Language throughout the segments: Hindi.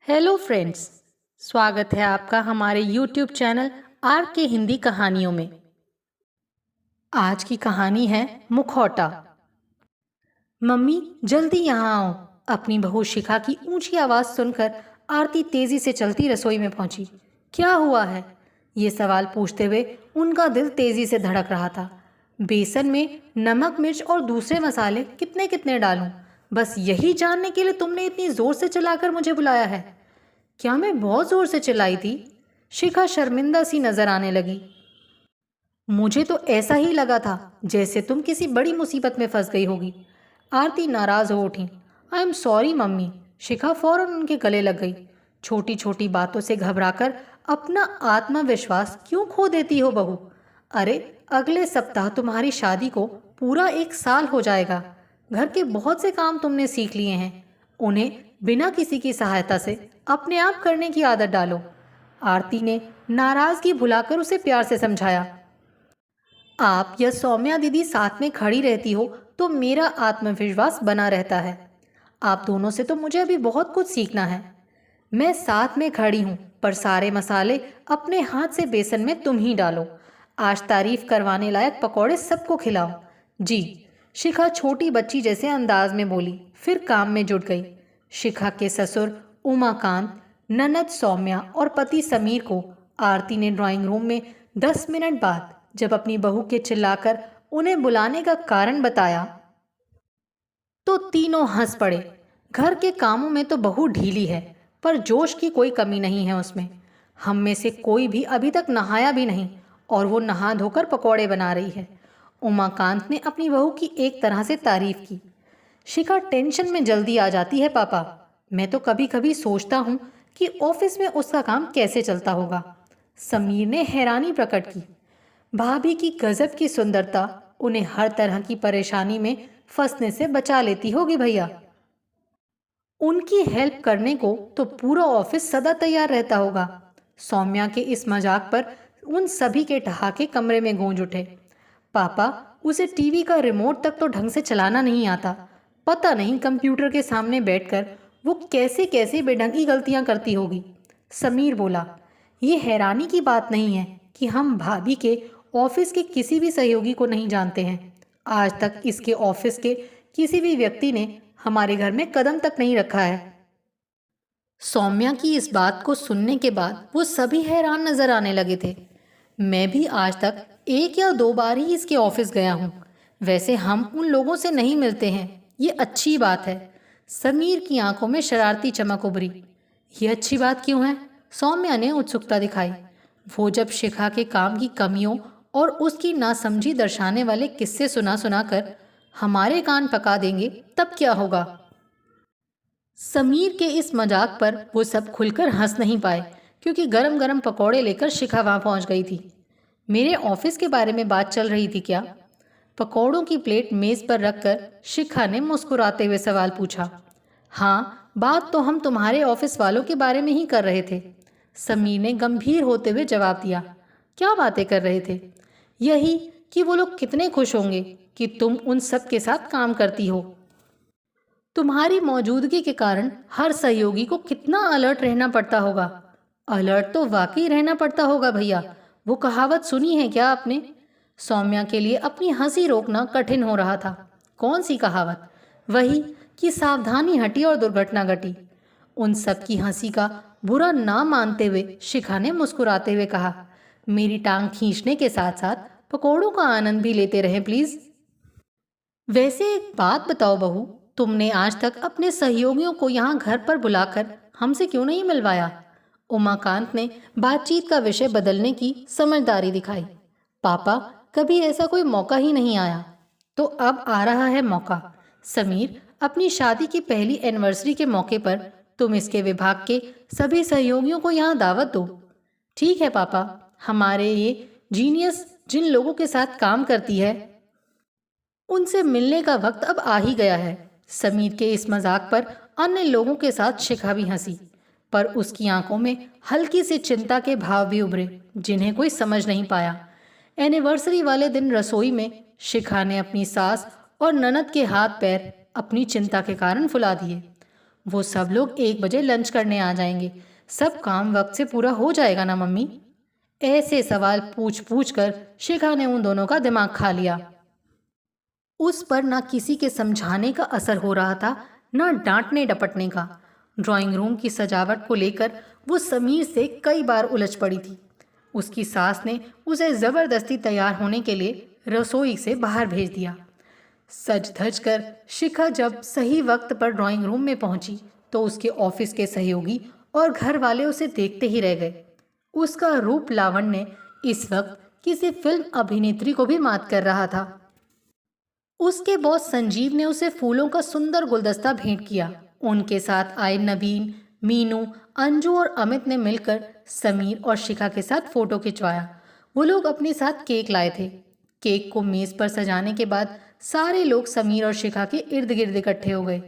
Hello friends. स्वागत है आपका हमारे यूट्यूब चैनल आर के हिंदी कहानियों में। आज की कहानी है मुखौटा। मम्मी जल्दी यहाँ आओ। अपनी बहू शिखा की ऊंची आवाज़ सुनकर आरती तेजी से चलती रसोई में पहुंची। क्या हुआ है, ये सवाल पूछते हुए उनका दिल तेजी से धड़क रहा था। बेसन में नमक मिर्च और दूसरे मसाले कितने कितने डालूं, बस यही जानने के लिए तुमने इतनी जोर से चलाकर मुझे बुलाया है। क्या मैं बहुत जोर से चिल्लाई थी? शिखा शर्मिंदा सी नजर आने लगी। मुझे तो ऐसा ही लगा था जैसे तुम किसी बड़ी मुसीबत में फंस गई होगी। आरती नाराज हो उठी। I am sorry mummy. Shikha फौरन उनके गले लग गई। छोटी छोटी बातों से घबराकर अपना आत्मविश्वास क्यों खो देती हो बहू? अरे अगले सप्ताह तुम्हारी शादी को पूरा 1 साल हो जाएगा। घर के बहुत से काम तुमने सीख लिए हैं, उन्हें बिना किसी की सहायता से अपने आप करने की आदत डालो। आरती ने नाराजगी भुलाकर उसे प्यार से समझाया। आप या सौम्या दीदी साथ में खड़ी रहती हो तो मेरा आत्मविश्वास बना रहता है। आप दोनों से तो मुझे अभी बहुत कुछ सीखना है। मैं साथ में खड़ी हूँ, पर सारे मसाले अपने हाथ से बेसन में तुम ही डालो। आज तारीफ करवाने लायक पकौड़े सबको खिलाओ। जी। शिखा छोटी बच्ची जैसे अंदाज में बोली, फिर काम में जुट गई। शिखा के ससुर उमाकांत, ननद सौम्या और पति समीर को आरती ने ड्राइंग रूम में 10 मिनट बाद जब अपनी बहू के चिल्लाकर उन्हें बुलाने का कारण बताया तो तीनों हंस पड़े। घर के कामों में तो बहू ढीली है, पर जोश की कोई कमी नहीं है उसमें। हम में से कोई भी अभी तक नहाया भी नहीं और वो नहा धोकर पकौड़े बना रही है। उमाकांत ने अपनी बहू की एक तरह से तारीफ की। शिखा टेंशन में जल्दी आ जाती है पापा। मैं तो कभी कभी सोचता हूँ कि ऑफिस में उसका काम कैसे चलता होगा। समीर ने हैरानी प्रकट की। भाभी की गजब की सुंदरता उन्हें हर तरह की परेशानी में फंसने से बचा लेती होगी भैया। उनकी हेल्प करने को तो पूरा ऑफिस सदा तैयार रहता होगा। सौम्या के इस मजाक पर उन सभी के ठहाके कमरे में गूंज उठे। पापा, उसे टीवी का रिमोट तक तो ढंग से चलाना नहीं आता। पता नहीं कंप्यूटर के सामने बैठकर वो कैसे कैसे बेढंगी गलतियां करती होगी। समीर बोला, ये हैरानी की बात नहीं है कि हम भाभी के ऑफिस के किसी भी सहयोगी को नहीं जानते हैं। आज तक इसके ऑफिस के किसी भी व्यक्ति ने हमारे घर में कदम तक नहीं रखा है। सौम्या की इस बात को सुनने के बाद वो सभी हैरान नजर आने लगे थे। मैं भी आज तक 1 या 2 बार ही इसके ऑफिस गया हूँ। वैसे हम उन लोगों से नहीं मिलते हैं, ये अच्छी बात है। समीर की आंखों में शरारती चमक उभरी। ये अच्छी बात क्यों है? सौम्या ने उत्सुकता दिखाई। वो जब शिखा के काम की कमियों और उसकी नासमझी दर्शाने वाले किस्से सुना सुनाकर हमारे कान पका देंगे, तब क्या होगा? समीर के इस मजाक पर वो सब खुलकर हंस नहीं पाए, क्योंकि गरम गरम पकौड़े लेकर शिखा वहां पहुंच गई थी। मेरे ऑफिस के बारे में बात चल रही थी क्या? पकौड़ों की प्लेट मेज पर रखकर शिखा ने मुस्कुराते हुए सवाल पूछा। हाँ, बात तो हम तुम्हारे ऑफिस वालों के बारे में ही कर रहे थे। समीर ने गंभीर होते हुए जवाब दिया। क्या बातें कर रहे थे? यही कि वो लोग कितने खुश होंगे कि तुम उन सब के साथ काम करती हो। तुम्हारी मौजूदगी के कारण हर सहयोगी को कितना अलर्ट रहना पड़ता होगा। अलर्ट तो वाकई रहना पड़ता होगा भैया। वो कहावत सुनी है क्या आपने? सौम्या के लिए अपनी हंसी रोकना कठिन हो रहा था। कौन सी कहावत? वही कि सावधानी हटी और दुर्घटना घटी। उन सब की हंसी का बुरा ना मानते हुए शिखा ने मुस्कुराते हुए कहा, मेरी टांग खींचने के साथ साथ पकौड़ों का आनंद भी लेते रहें प्लीज। वैसे एक बात बताओ बहू, तुमने आज तक अपने सहयोगियों को यहाँ घर पर बुलाकर हमसे क्यों नहीं मिलवाया? उमाकांत ने बातचीत का विषय बदलने की समझदारी दिखाई। पापा, कभी ऐसा कोई मौका ही नहीं आया, तो अब आ रहा है मौका। समीर, अपनी शादी की पहली एनिवर्सरी के मौके पर तुम इसके विभाग के सभी सहयोगियों को यहाँ दावत दो। ठीक है पापा, हमारे ये जीनियस जिन लोगों के साथ काम करती है उनसे मिलने का वक्त अब आ ही गया है। समीर के इस मजाक पर अन्य लोगों के साथ शिखा भी हंसी, पर उसकी आंखों में हल्की सी चिंता के भाव भी उभरे, जिन्हें कोई समझ नहीं पाया। एनिवर्सरी वाले दिन रसोई में शिखा ने अपनी सास और ननद के हाथ पैर अपनी चिंता के कारण फुला दिए। वो सब लोग 1 बजे लंच करने आ जाएंगे। सब काम वक्त से पूरा हो जाएगा ना मम्मी? ऐसे सवाल पूछ पूछ कर शिखा ने उन दोनों का दिमाग खा लिया। उस पर ना किसी के समझाने का असर हो रहा था, ना डांटने डपटने का। ड्राइंग रूम की सजावट को लेकर वो समीर से कई बार उलझ पड़ी थी। उसकी सास ने उसे जबरदस्ती तैयार होने के लिए रसोई से बाहर भेज दिया। सज धज कर शिखा जब सही वक्त पर ड्राइंग रूम में पहुंची तो उसके ऑफिस के सहयोगी और घर वाले उसे देखते ही रह गए। उसका रूप लावण्य इस वक्त किसी फिल्म अभिनेत्री को भी मात कर रहा था। उसके बॉस संजीव ने उसे फूलों का सुंदर गुलदस्ता भेंट किया। उनके साथ आए नवीन, मीनू, अंजू और अमित ने मिलकर समीर और शिखा के साथ फोटो खिंचवाया। वो लोग अपने साथ केक लाए थे। केक को मेज पर सजाने के बाद सारे लोग समीर और शिखा के इर्द गिर्द इकट्ठे हो गए।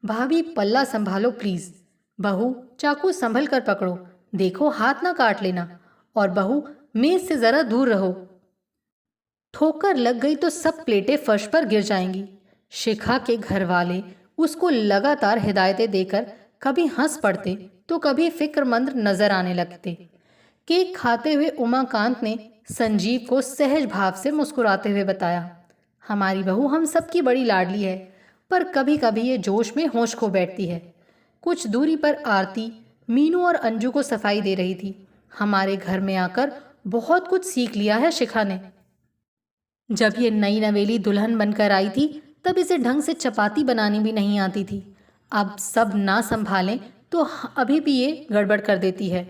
भाभी पल्ला संभालो प्लीज। बहू चाकू संभल कर पकड़ो, देखो हाथ ना काट लेना। और बहू मेज से जरा दूर रहो, ठोकर लग गई तो सब प्लेटें फर्श पर गिर जाएंगी। शिखा के घर वाले उसको लगातार हिदायतें देकर कभी हंस पड़ते तो कभी फिक्रमंद नजर आने लगते। केक खाते हुए उमाकांत ने संजीव को सहज भाव से मुस्कुराते हुए बताया, हमारी बहू हम सबकी बड़ी लाडली है, पर कभी कभी ये जोश में होश खो बैठती है। कुछ दूरी पर आरती, मीनू और अंजू को सफाई दे रही थी। हमारे घर में आकर बहुत कुछ सीख लिया है शिखा ने। जब ये नई नवेली दुल्हन बनकर आई थी तब इसे ढंग से चपाती बनानी भी नहीं आती थी। अब सब ना संभालें तो अभी भी ये गड़बड़ कर देती है।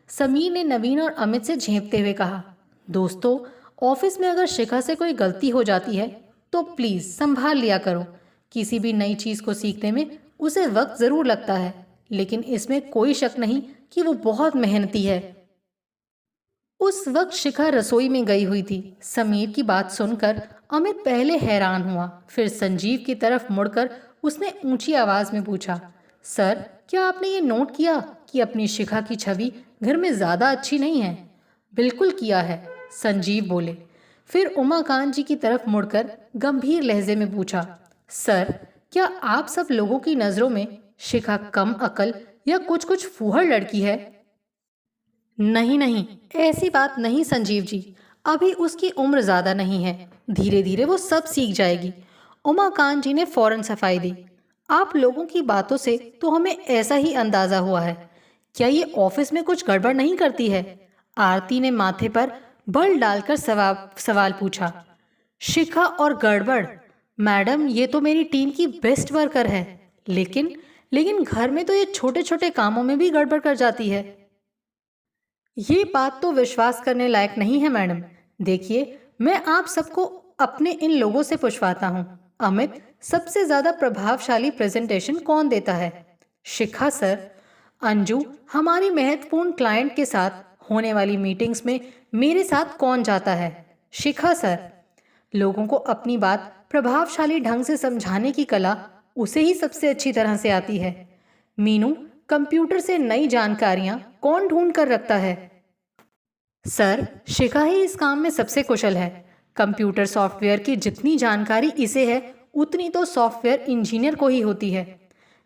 समीर ने नवीन और अमित से झेंपते हुए कहा, दोस्तों ऑफिस में अगर शिखा से कोई गलती हो जाती है तो प्लीज़ संभाल लिया करो। किसी भी नई चीज़ को सीखने में उसे वक्त ज़रूर लगता है, लेकिन इसमें कोई शक नहीं कि वो बहुत मेहनती है। उस वक्त शिखा रसोई में गई हुई थी। समीर की बात सुनकर अमित पहले हैरान हुआ, फिर संजीव की तरफ मुड़कर उसने ऊंची आवाज में पूछा, सर क्या आपने ये नोट किया कि अपनी शिखा की छवि घर में ज्यादा अच्छी नहीं है? बिल्कुल किया है, संजीव बोले। फिर उमाकांत जी की तरफ मुड़कर गंभीर लहजे में पूछा, सर क्या आप सब लोगों की नजरों में शिखा कम अकल या कुछ फूहड़ लड़की है? नहीं नहीं, ऐसी बात नहीं संजीव जी, अभी उसकी उम्र ज्यादा नहीं है, धीरे धीरे वो सब सीख जाएगी। उमाकांत जी ने फौरन सफाई दी, आप लोगों की बातों से तो हमें ऐसा ही अंदाजा हुआ है। क्या ये ऑफिस में कुछ गड़बड़ नहीं करती है? आरती ने माथे पर बल डालकर सवाल पूछा। शिखा और गड़बड़? मैडम ये तो मेरी टीम की बेस्ट वर्कर है, लेकिन घर में तो ये छोटे छोटे कामों में भी गड़बड़ कर जाती है। ये बात तो विश्वास करने लायक नहीं है मैडम। देखिए मैं आप सबको अपने इन लोगों से पूछवाता हूँ, अमित सबसे ज्यादा प्रभावशाली प्रेजेंटेशन कौन देता है? शिखा सर। अंजू हमारी महत्वपूर्ण क्लाइंट के साथ होने वाली मीटिंग्स में मेरे साथ कौन जाता है? शिखा सर। लोगों को अपनी बात प्रभावशाली ढंग से समझाने की कला उसे ही सबसे अच्छी तरह से आती है। मीनू कंप्यूटर से नई जानकारियां कौन ढूंढ कर रखता है? सर शिखा ही इस काम में सबसे कुशल है। कंप्यूटर सॉफ्टवेयर की जितनी जानकारी इसे है उतनी तो सॉफ्टवेयर इंजीनियर को ही होती है।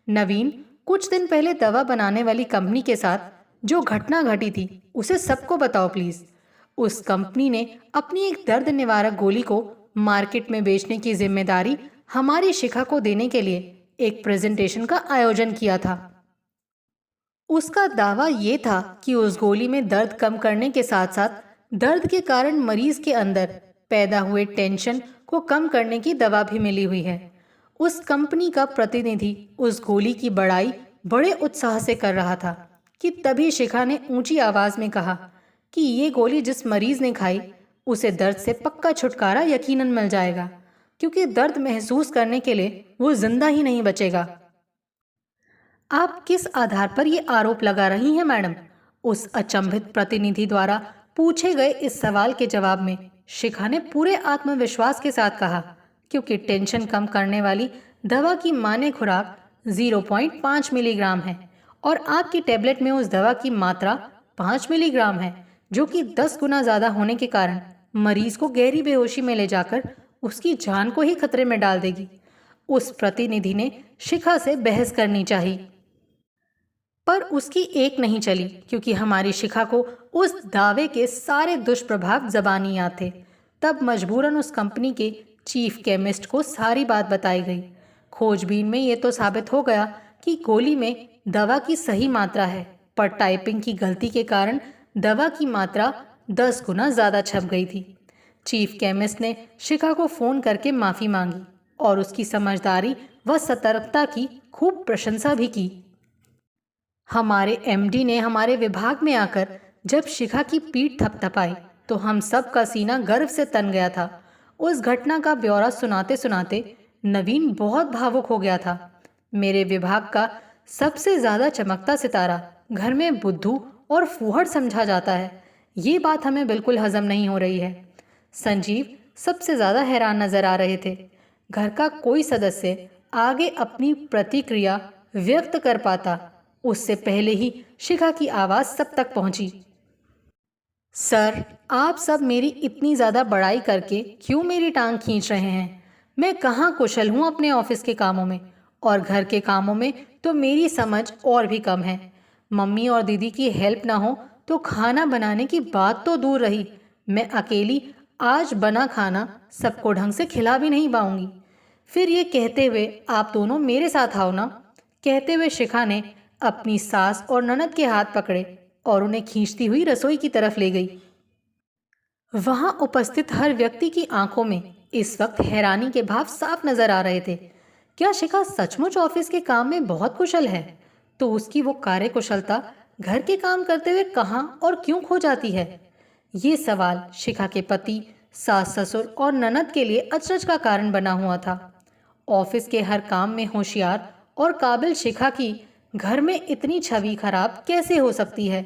नवीन कुछ दिन पहले दवा बनाने वाली कंपनी के साथ जो घटना घटी थी उसे सबको बताओ प्लीज। उस कंपनी ने अपनी एक दर्द निवारक गोली को मार्केट में बेचने की जिम्मेदारी हमारी शिखा को देने के लिए एक प्रेजेंटेशन का आयोजन किया था। उसका दावा ये था कि उस गोली में दर्द कम करने के साथ साथ दर्द के कारण मरीज के अंदर पैदा हुए टेंशन को कम करने की दवा भी मिली हुई है। उस कंपनी का प्रतिनिधि उस गोली की बड़ाई बड़े उत्साह से कर रहा था कि तभी शिखा ने ऊंची आवाज में कहा कि ये गोली जिस मरीज ने खाई उसे दर्द से पक्का छुटकारा यकीनन मिल जाएगा, क्योंकि दर्द महसूस करने के लिए वो जिंदा ही नहीं बचेगा। आप किस आधार पर ये आरोप लगा रही हैं मैडम? उस अचंभित प्रतिनिधि द्वारा पूछे गए इस सवाल के जवाब में शिखा ने पूरे आत्मविश्वास के साथ कहा, क्योंकि टेंशन कम करने वाली दवा की मान्य खुराक 0.5 मिलीग्राम है और आपकी टेबलेट में उस दवा की मात्रा 5 मिलीग्राम है, जो कि 10 गुना ज्यादा होने के कारण मरीज को गहरी बेहोशी में ले जाकर उसकी जान को ही खतरे में डाल देगी। उस प्रतिनिधि ने शिखा से बहस करनी चाहिए। पर उसकी एक नहीं चली, क्योंकि हमारी शिखा को उस दावे के सारे दुष्प्रभाव जबानी याद थे। तब मजबूरन उस कंपनी के चीफ केमिस्ट को सारी बात बताई गई। खोजबीन में ये तो साबित हो गया कि गोली में दवा की सही मात्रा है, पर टाइपिंग की गलती के कारण दवा की मात्रा 10 गुना ज़्यादा छप गई थी। चीफ केमिस्ट ने शिखा को फ़ोन करके माफ़ी मांगी और उसकी समझदारी व सतर्कता की खूब प्रशंसा भी की। हमारे एमडी ने हमारे विभाग में आकर जब शिखा की पीठ थपथपाई तो हम सब का सीना गर्व से तन गया था। उस घटना का ब्यौरा सुनाते सुनाते नवीन बहुत भावुक हो गया था। मेरे विभाग का सबसे ज़्यादा चमकता सितारा घर में बुद्धू और फूहड़ समझा जाता है। ये बात हमें बिल्कुल हजम नहीं हो रही है। संजीव सबसे ज़्यादा हैरान नजर आ रहे थे। घर का कोई सदस्य आगे अपनी प्रतिक्रिया व्यक्त कर पाता उससे पहले ही शिखा की आवाज़ सब तक पहुंची। सर, आप सब मेरी इतनी ज़्यादा बड़ाई करके क्यों मेरी टांग खींच रहे हैं? मैं कहाँ कुशल हूँ अपने ऑफिस के कामों में, और घर के कामों में तो मेरी समझ और भी कम है। मम्मी और दीदी की हेल्प ना हो तो खाना बनाने की बात तो दूर रही, मैं अकेली आज बना खाना सबको ढंग से खिला भी नहीं पाऊंगी। फिर ये कहते हुए आप दोनों मेरे साथ आओ ना। कहते हुए शिखा ने अपनी सास और ननद के हाथ पकड़े और उन्हें खींचती हुई रसोई की तरफ ले गई। वहां उपस्थित हर व्यक्ति की आंखों में इस वक्त हैरानी के भाव साफ नजर आ रहे थे। क्या शिखा सचमुच ऑफिस के काम में बहुत कुशल है? तो उसकी वो कार्यकुशलता घर के काम करते हुए कहाँ और क्यों खो जाती है? ये सवाल शिखा के पति, सास ससुर और ननद के लिए अचरज का कारण बना हुआ था। ऑफिस के हर काम में होशियार और काबिल शिखा की घर में इतनी छवि खराब कैसे हो सकती है?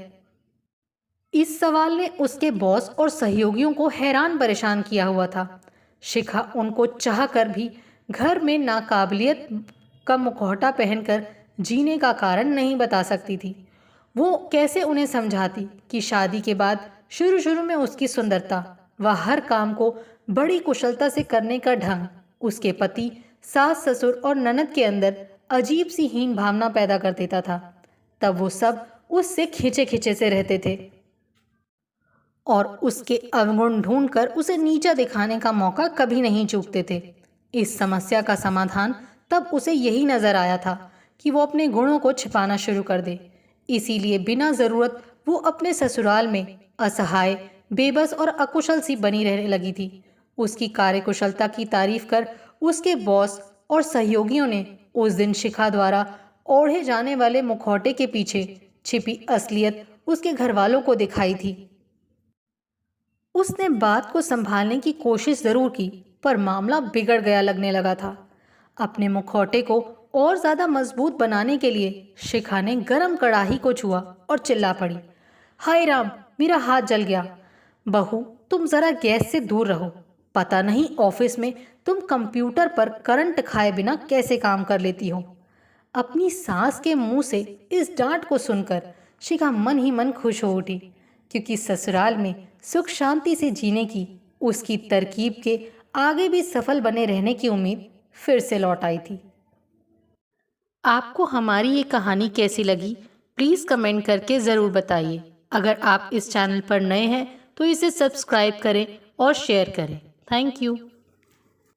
इस सवाल ने उसके बॉस और सहयोगियों को हैरान परेशान किया हुआ था। शिखा उनको चाह कर भी घर में नाकाबिलियत का मुखौटा पहनकर जीने का कारण नहीं बता सकती थी। वो कैसे उन्हें समझाती कि शादी के बाद शुरू शुरू में उसकी सुंदरता व हर काम को बड़ी कुशलता से करने का ढंग उसके पति, सास ससुर और ननद के अंदर अजीब सी हीन भावना पैदा कर देता था। तब वो सब उससे खिंचे खिंचे से रहते थे और उसके अवगुण ढूंढकर उसे नीचा दिखाने का मौका कभी नहीं चूकते थे। इस समस्या का समाधान तब उसे यही नजर आया था कि वो अपने गुणों को छिपाना शुरू कर दे। इसीलिए बिना जरूरत वो अपने ससुराल में असहाय, बेबस और अकुशल सी बनी रहने लगी थी। उसकी कार्यकुशलता की तारीफ कर उसके बॉस और सहयोगियों ने उस दिन शिखा द्वारा ओढ़े जाने वाले मुखौटे के पीछे छिपी असलियत उसके घर वालों को दिखाई थी। उसने बात को संभालने की कोशिश जरूर की, पर मामला बिगड़ गया लगने लगा था। अपने मुखौटे को और ज्यादा मजबूत बनाने के लिए शिखा ने गरम कढ़ाई को छुआ और चिल्ला पड़ी, हाय राम, मेरा हाथ जल गया। बहू, तुम जरा गैस से दूर रहो। पता नहीं ऑफिस में तुम कंप्यूटर पर करंट खाए बिना कैसे काम कर लेती हो। अपनी सास के मुंह से इस डांट को सुनकर शिखा मन ही मन खुश हो उठी, क्योंकि ससुराल में सुख शांति से जीने की उसकी तरकीब के आगे भी सफल बने रहने की उम्मीद फिर से लौट आई थी। आपको हमारी ये कहानी कैसी लगी, प्लीज़ कमेंट करके ज़रूर बताइए। अगर आप इस चैनल पर नए हैं तो इसे सब्सक्राइब करें और शेयर करें। Thank you.